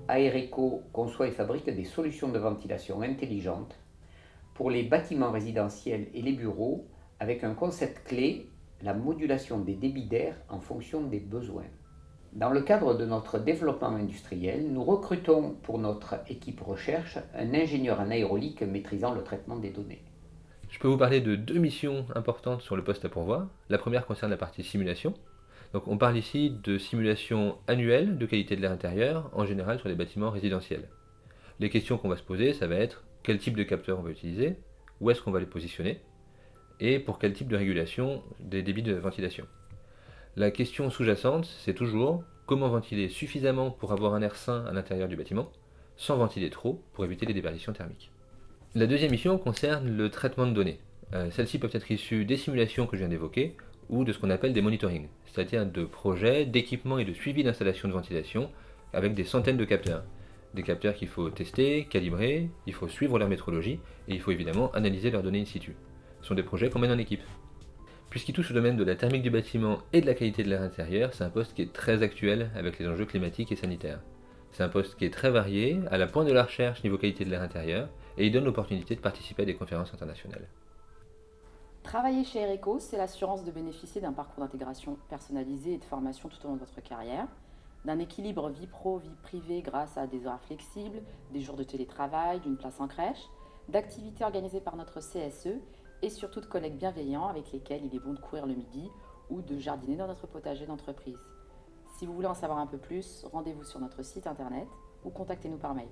Aereco conçoit et fabrique des solutions de ventilation intelligentes pour les bâtiments résidentiels et les bureaux avec un concept clé, la modulation des débits d'air en fonction des besoins. Dans le cadre de notre développement industriel, nous recrutons pour notre équipe recherche un ingénieur en aérolique maîtrisant le traitement des données. Je peux vous parler de deux missions importantes sur le poste à pourvoir. La première concerne la partie simulation. Donc on parle ici de simulation annuelle de qualité de l'air intérieur, en général sur les bâtiments résidentiels. Les questions qu'on va se poser, ça va être quel type de capteur on va utiliser, où est-ce qu'on va les positionner, et pour quel type de régulation des débits de ventilation. La question sous-jacente, c'est toujours comment ventiler suffisamment pour avoir un air sain à l'intérieur du bâtiment, sans ventiler trop pour éviter les déperditions thermiques. La deuxième mission concerne le traitement de données. Celles-ci peuvent être issues des simulations que je viens d'évoquer ou de ce qu'on appelle des monitorings, c'est-à-dire de projets d'équipement et de suivi d'installation de ventilation avec des centaines de capteurs. Des capteurs qu'il faut tester, calibrer, il faut suivre leur métrologie et il faut évidemment analyser leurs données in situ. Ce sont des projets qu'on mène en équipe. Puisqu'il touche au domaine de la thermique du bâtiment et de la qualité de l'air intérieur, c'est un poste qui est très actuel avec les enjeux climatiques et sanitaires. C'est un poste qui est très varié, à la pointe de la recherche niveau qualité de l'air intérieur, et il donne l'opportunité de participer à des conférences internationales. Travailler chez Ereco, c'est l'assurance de bénéficier d'un parcours d'intégration personnalisé et de formation tout au long de votre carrière, d'un équilibre vie pro, vie privée grâce à des horaires flexibles, des jours de télétravail, d'une place en crèche, d'activités organisées par notre CSE et surtout de collègues bienveillants avec lesquels il est bon de courir le midi ou de jardiner dans notre potager d'entreprise. Si vous voulez en savoir un peu plus, rendez-vous sur notre site internet ou contactez-nous par mail.